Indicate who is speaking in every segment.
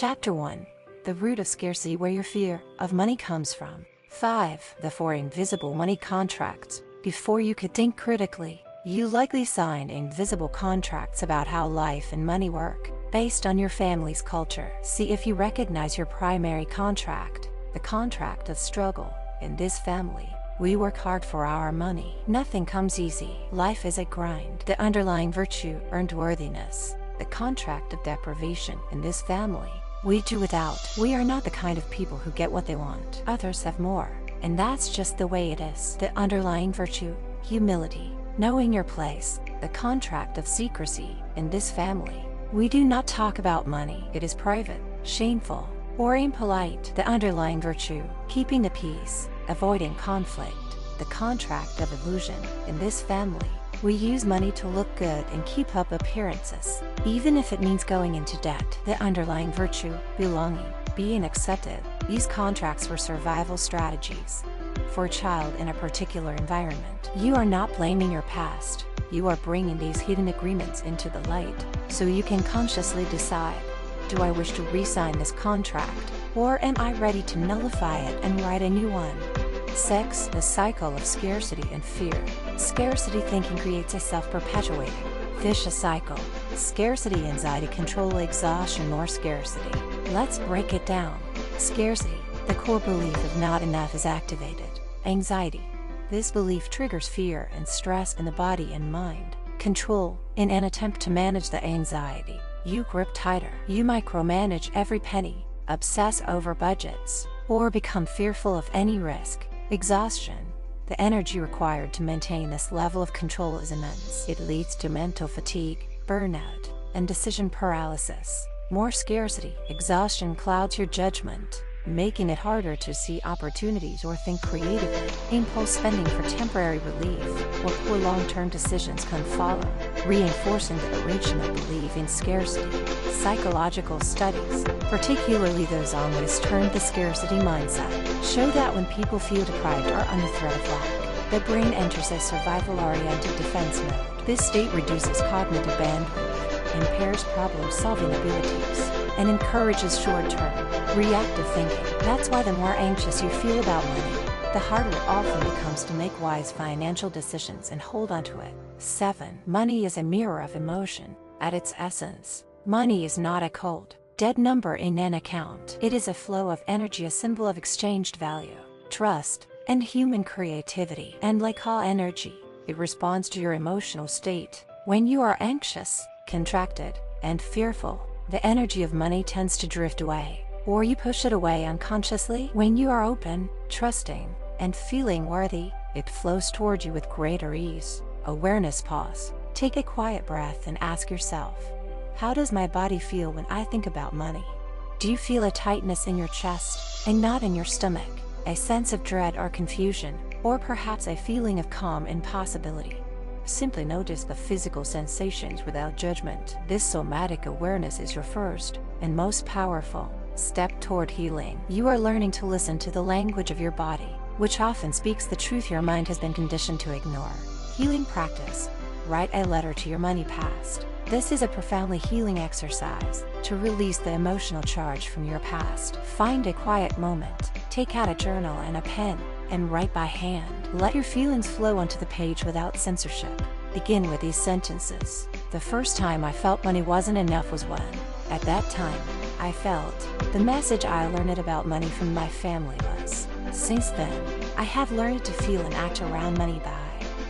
Speaker 1: Chapter 1. The root of scarcity, where your fear of money comes from. 5. The 4 invisible money contracts. Before you could think critically, you likely signed invisible contracts about how life and money work, based on your family's culture. See if you recognize your primary contract, the contract of struggle. In this family, we work hard for our money. Nothing comes easy. Life is a grind. The underlying virtue, earned worthiness. The contract of deprivation. In this family, we do without. We are not the kind of people who get what they want. Others have more, and that's just the way it is. The underlying virtue, humility, knowing your place. The contract of secrecy. In this family, we do not talk about money. It is private, shameful, or impolite. The underlying virtue, keeping the peace, avoiding conflict. The contract of illusion. In this family, we use money to look good and keep up appearances, even if it means going into debt. The underlying virtue, belonging, being accepted. These contracts were survival strategies for a child in a particular environment. You are not blaming your past. You are bringing these hidden agreements into the light, so you can consciously decide, do I wish to re-sign this contract, or am I ready to nullify it and write a new one? 6. The cycle of scarcity and fear. Scarcity thinking creates a self-perpetuating, vicious cycle. Scarcity anxiety control exhaustion or scarcity. Let's break it down. Scarcity, the core belief of not enough, is activated. Anxiety. This belief triggers fear and stress in the body and mind. Control. In an attempt to manage the anxiety, you grip tighter. You micromanage every penny, obsess over budgets, or become fearful of any risk. Exhaustion. The energy required to maintain this level of control is immense. It leads to mental fatigue, burnout, and decision paralysis. More scarcity. Exhaustion clouds your judgment, making it harder to see opportunities or think creatively. Impulse spending for temporary relief, or poor long-term decisions can follow, reinforcing the original belief in scarcity. Psychological studies, particularly those on what is termed the scarcity mindset, show that when people feel deprived or under threat of lack, the brain enters a survival-oriented defense mode. This state reduces cognitive bandwidth, impairs problem-solving abilities, and encourages short-term, reactive thinking. That's why the more anxious you feel about money, the harder it often becomes to make wise financial decisions and hold onto it. 7. Money is a mirror of emotion. At its essence, money is not a cold, dead number in an account. It is a flow of energy, a symbol of exchanged value, trust, and human creativity. And like all energy, it responds to your emotional state. When you are anxious, contracted, and fearful, the energy of money tends to drift away, or you push it away unconsciously. When you are open, trusting, and feeling worthy, it flows toward you with greater ease. Awareness. Pause. Take a quiet breath and ask yourself, how does my body feel when I think about money? Do you feel a tightness in your chest, and not in your stomach, a sense of dread or confusion, or perhaps a feeling of calm and possibility? Simply notice the physical sensations without judgment. This somatic awareness is your first and most powerful step toward healing. You are learning to listen to the language of your body, which often speaks the truth your mind has been conditioned to ignore. Healing practice. Write a letter to your money past. This is a profoundly healing exercise to release the emotional charge from your past. Find a quiet moment, take out a journal and a pen, and write by hand. Let your feelings flow onto the page without censorship. Begin with these sentences. The first time I felt money wasn't enough was when, at that time, I felt the message I learned about money from my family was. Since then, I have learned to feel and act around money by.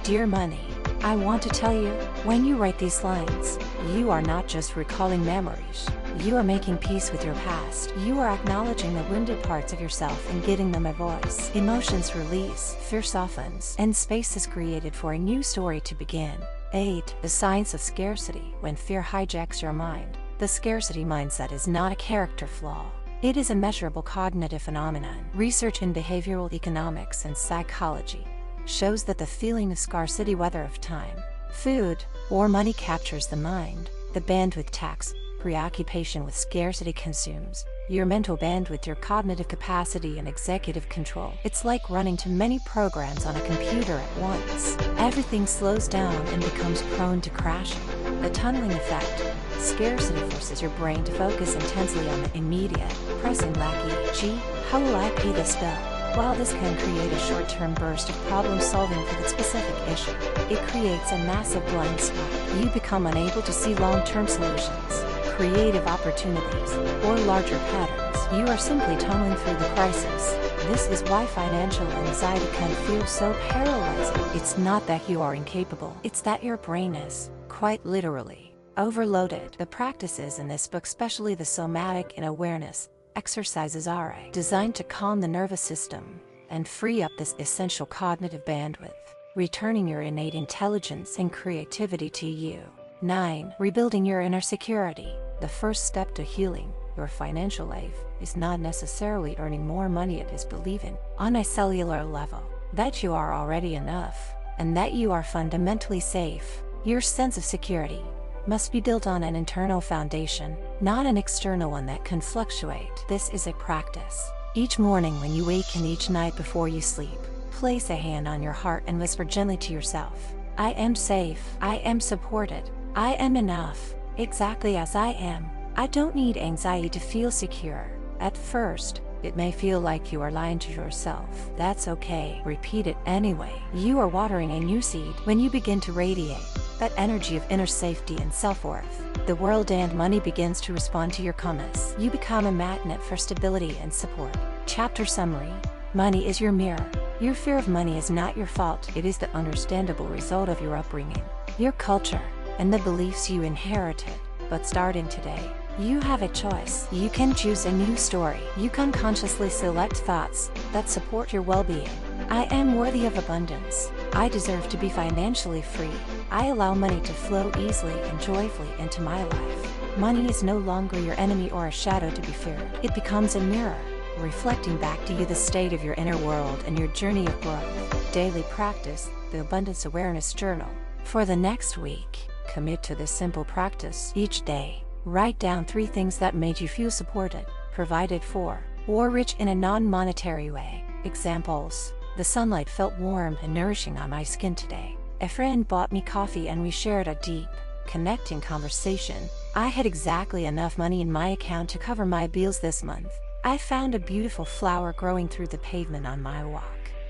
Speaker 1: Dear money, I want to tell you, when you write these lines, you are not just recalling memories. You are making peace with your past. You are acknowledging the wounded parts of yourself and giving them a voice. Emotions release, fear softens, and space is created for a new story to begin. 8. The science of scarcity. When fear hijacks your mind, the scarcity mindset is not a character flaw. It is a measurable cognitive phenomenon. Research in behavioral economics and psychology shows that the feeling of scarcity, whether of time, food, or money, captures the mind. The bandwidth tax. Preoccupation with scarcity consumes your mental bandwidth, your cognitive capacity, and executive control. It's like running too many programs on a computer at once. Everything slows down and becomes prone to crashing. The tunneling effect. Scarcity forces your brain to focus intensely on the immediate, pressing lack e.g., how will I pay this bill? While this can create a short-term burst of problem-solving for the specific issue, it creates a massive blind spot. You become unable to see long-term solutions, creative opportunities, or larger patterns. You are simply tunneling through the crisis. This is why financial anxiety can feel so paralyzing. It's not that you are incapable, it's that your brain is, quite literally, overloaded. The practices in this book, especially the somatic and awareness exercises, are designed to calm the nervous system and free up this essential cognitive bandwidth, returning your innate intelligence and creativity to you. 9. Rebuilding your inner security. The first step to healing your financial life is not necessarily earning more money. It is believing, on a cellular level, that you are already enough, and that you are fundamentally safe. Your sense of security must be built on an internal foundation, not an external one that can fluctuate. This is a practice. Each morning when you wake and each night before you sleep, place a hand on your heart and whisper gently to yourself, I am safe, I am supported, I am enough, exactly as I am. I don't need anxiety to feel secure. At first, it may feel like you are lying to yourself. That's okay. Repeat it anyway. You are watering a new seed. When you begin to radiate that energy of inner safety and self-worth, the world and money begins to respond to your calmness. You become a magnet for stability and support. Chapter summary. Money is your mirror. Your fear of money is not your fault. It is the understandable result of your upbringing, your culture, and the beliefs you inherited. But starting today, you have a choice. You can choose a new story. You can consciously select thoughts that support your well-being. I am worthy of abundance. I deserve to be financially free. I allow money to flow easily and joyfully into my life. Money is no longer your enemy or a shadow to be feared. It becomes a mirror, reflecting back to you the state of your inner world and your journey of growth. Daily practice, the Abundance Awareness Journal. For the next week, commit to this simple practice each day. Write down 3 things that made you feel supported, provided for, or rich in a non-monetary way. Examples. The sunlight felt warm and nourishing on my skin today. A friend bought me coffee and we shared a deep, connecting conversation. I had exactly enough money in my account to cover my bills this month. I found a beautiful flower growing through the pavement on my walk.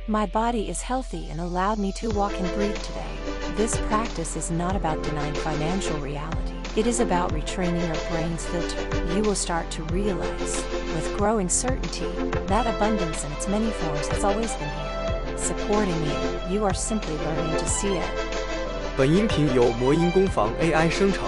Speaker 1: My body is healthy and allowed me to walk and breathe today. This practice is not about denying financial reality. It is about retraining your brain's filter. You will start to realize, with growing certainty, that abundance in its many forms has always been here, supporting you. You are simply learning to see it.
Speaker 2: 本音频由魔音工坊 AI 生成。